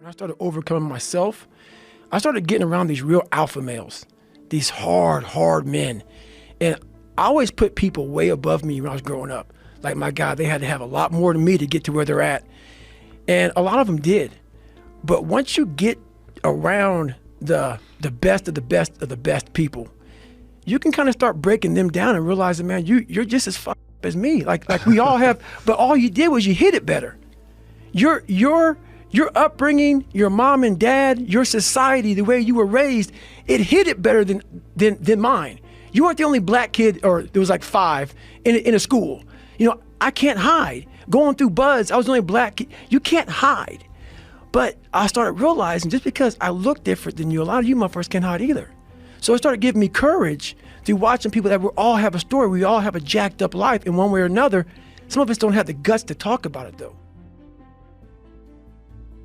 I started overcoming myself, I started getting around these real alpha males, these hard men. And I always put people way above me when I was growing up. Like, my God, they had to have a lot more than me to get to where they're at. And a lot of them did. But once you get around the best of the best of the best people, you can kind of start breaking them down and realizing, man, you're just as fucked up as me. Like we all have, but all you did was you hit it better. Your upbringing, your mom and dad, your society, the way you were raised, it hit it better than mine. You weren't the only black kid, or there was like 5 in a school. You know, I can't hide. Going through buds, I was the only black kid. You can't hide. But I started realizing, just because I look different than you, a lot of you motherfuckers can't hide either. So it started giving me courage through watching people that we all have a story. We all have a jacked up life in one way or another. Some of us don't have the guts to talk about it though.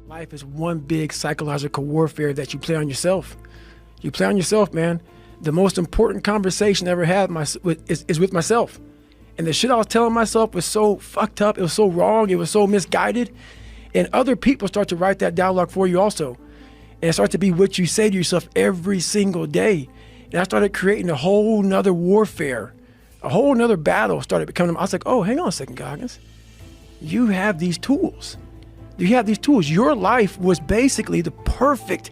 Life is one big psychological warfare that you play on yourself. You play on yourself, man. The most important conversation I ever had is with myself. And the shit I was telling myself was so fucked up. It was so wrong. It was so misguided. And other people start to write that dialogue for you also. And it starts to be what you say to yourself every single day. And I started creating a whole nother warfare, a whole nother battle started becoming. I was like, oh, hang on a second, Goggins. You have these tools. You have these tools. Your life was basically the perfect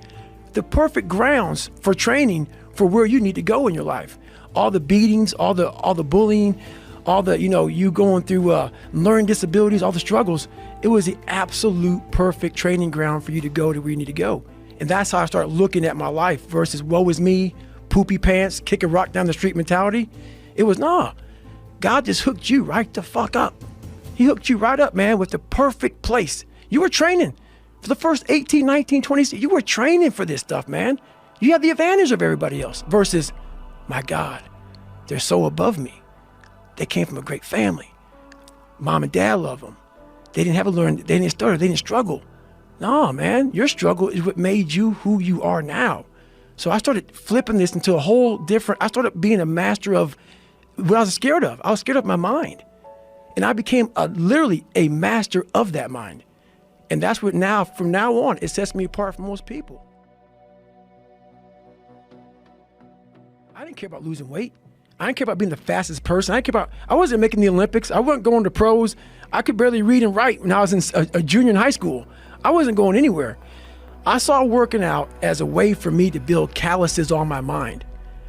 grounds for training for where you need to go in your life. All the beatings, all the bullying, all the, you going through learning disabilities, all the struggles. It was the absolute perfect training ground for you to go to where you need to go. And that's how I started looking at my life versus woe is me, poopy pants, kick a rock down the street mentality. It was, nah, God just hooked you right the fuck up. He hooked you right up, man, with the perfect place. You were training for the first 18, 19, 20, you were training for this stuff, man. You have the advantage of everybody else versus, my God, they're so above me. They came from a great family. Mom and dad love them. They didn't have to learn, they didn't stutter, they didn't struggle. No, man, your struggle is what made you who you are now. So I started flipping this into a whole different, I started being a master of what I was scared of. I was scared of my mind. And I became literally a master of that mind. And that's what now, from now on, it sets me apart from most people. I didn't care about losing weight. I didn't care about being the fastest person. I wasn't making the Olympics. I wasn't going to pros. I could barely read and write when I was in a junior in high school. I wasn't going anywhere. I saw working out as a way for me to build calluses on my mind.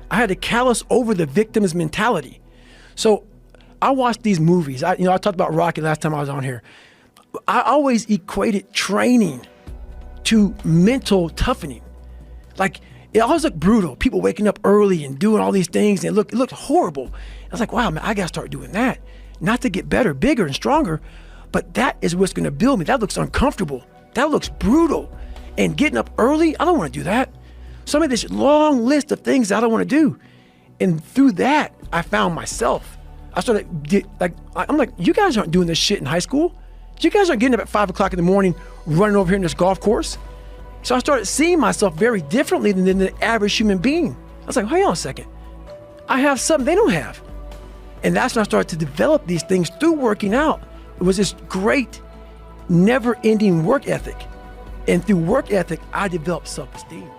I had to callus over the victim's mentality. So I watched these movies. I talked about Rocky last time I was on here. I always equated training to mental toughening. Like, it always looked brutal. People waking up early and doing all these things, and it looked horrible. I was like, wow, man, I gotta start doing that. Not to get better, bigger, and stronger, but that is what's gonna build me. That looks uncomfortable. That looks brutal. And getting up early, I don't wanna do that. So I made this long list of things I don't wanna do. And through that, I found myself. I'm like, you guys aren't doing this shit in high school. You guys aren't getting up at 5 o'clock in the morning, running over here in this golf course. So I started seeing myself very differently than the average human being. I was like, hang on a second. I have something they don't have. And that's when I started to develop these things through working out. It was this great, never-ending work ethic. And through work ethic, I developed self-esteem.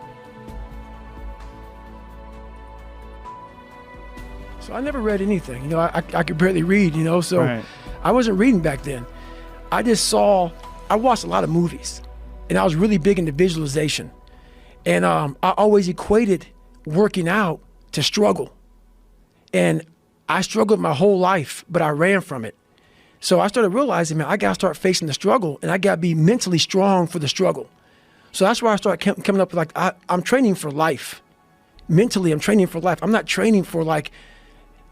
So I never read anything. I could barely read, so right. I wasn't reading back then. I watched a lot of movies. And I was really big into visualization. And I always equated working out to struggle. And I struggled my whole life, but I ran from it. So I started realizing, man, I got to start facing the struggle, and I got to be mentally strong for the struggle. So that's where I started coming up with, I'm training for life. Mentally, I'm training for life. I'm not training for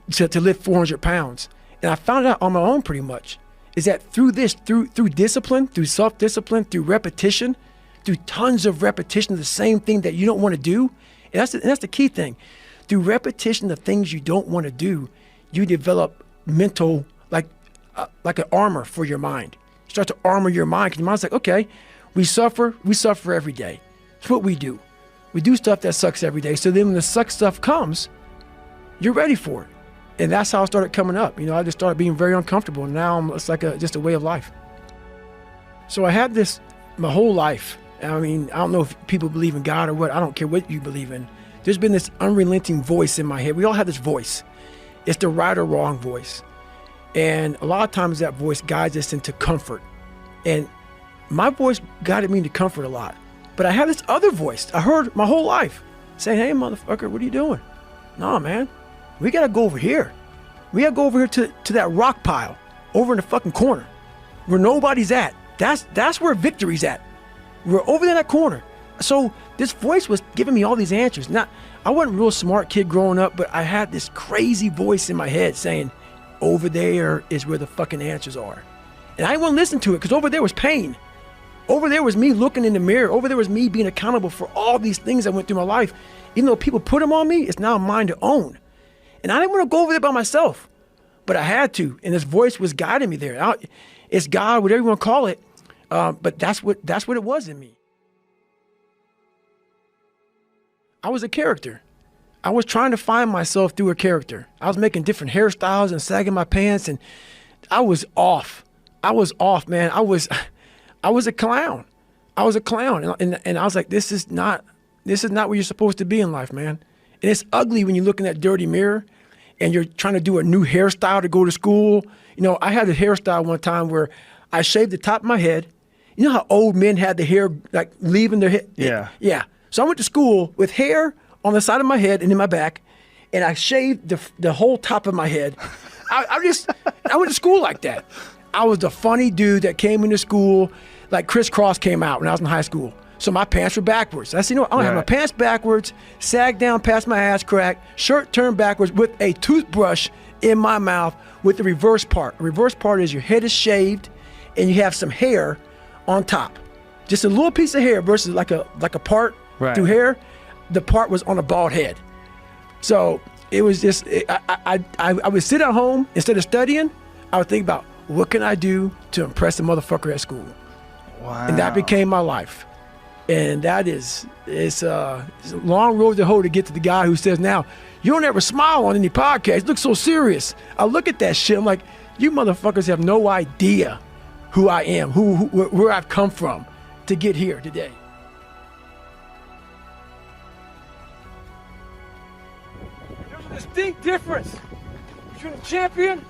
to lift 400 pounds. And I found out on my own pretty much. Is that through discipline, through self-discipline, through repetition, through tons of repetition of the same thing that you don't want to do, and that's the key thing. Through repetition of things you don't want to do, you develop mental, like an armor for your mind. You start to armor your mind, because your mind's like, okay, we suffer every day. It's what we do. We do stuff that sucks every day. So then when the suck stuff comes, you're ready for it. And that's how I started coming up. I just started being very uncomfortable. And now it's like just a way of life. So I had this my whole life. I mean, I don't know if people believe in God or what. I don't care what you believe in. There's been this unrelenting voice in my head. We all have this voice. It's the right or wrong voice. And a lot of times that voice guides us into comfort. And my voice guided me into comfort a lot. But I have this other voice I heard my whole life saying, hey, motherfucker, what are you doing? No, man, we got to go over here. We got to go over here to that rock pile over in the fucking corner where nobody's at. That's where victory's at. We're over there in that corner. So this voice was giving me all these answers. Now, I wasn't a real smart kid growing up, but I had this crazy voice in my head saying, over there is where the fucking answers are. And I didn't want to listen to it because over there was pain. Over there was me looking in the mirror. Over there was me being accountable for all these things I went through my life. Even though people put them on me, it's now mine to own. And I didn't want to go over there by myself, but I had to. And this voice was guiding me there. It's God, whatever you want to call it. But that's what it was in me. I was a character. I was trying to find myself through a character. I was making different hairstyles and sagging my pants, and I was off. I was off, man. I was a clown. I was a clown, and I was like, this is not where you're supposed to be in life, man. And it's ugly when you look in that dirty mirror, and you're trying to do a new hairstyle to go to school. You know, I had a hairstyle one time where I shaved the top of my head. You know how old men had the hair like leaving their head? Yeah. Yeah. So I went to school with hair on the side of my head and in my back, and I shaved the whole top of my head. I went to school like that. I was the funny dude that came into school, like Criss Cross came out when I was in high school. So my pants were backwards. I said, you know what? I'm gonna have my pants backwards, sag down past my ass crack, shirt turned backwards with a toothbrush in my mouth with the reverse part. The reverse part is your head is shaved and you have some hair on top. Just a little piece of hair versus like a part through hair. The part was on a bald head. So it was just, I would sit at home, instead of studying, I would think about, what can I do to impress the motherfucker at school? Wow. And that became my life. And that it's a long road to hoe to get to the guy who says, now, you don't ever smile on any podcast. You look so serious. I look at that shit, I'm like, you motherfuckers have no idea who I am, where I've come from to get here today. There's a distinct difference between a champion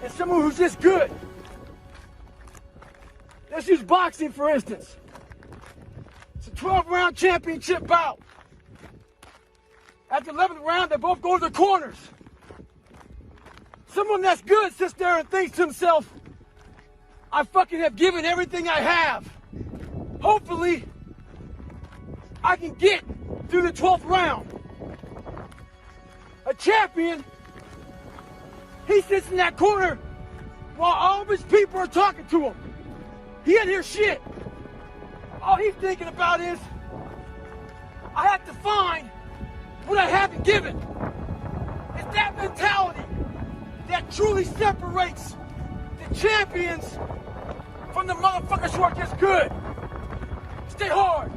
and someone who's just good. Let's use boxing, for instance. It's a 12-round championship bout. At the 11th round, they both go to the corners. Someone that's good sits there and thinks to himself, I fucking have given everything I have. Hopefully, I can get through the 12th round. A champion, he sits in that corner while all of his people are talking to him. He didn't hear shit. All he's thinking about is, I have to find what I haven't given. It's that mentality that truly separates the champions from the motherfuckers who are just good. Stay hard.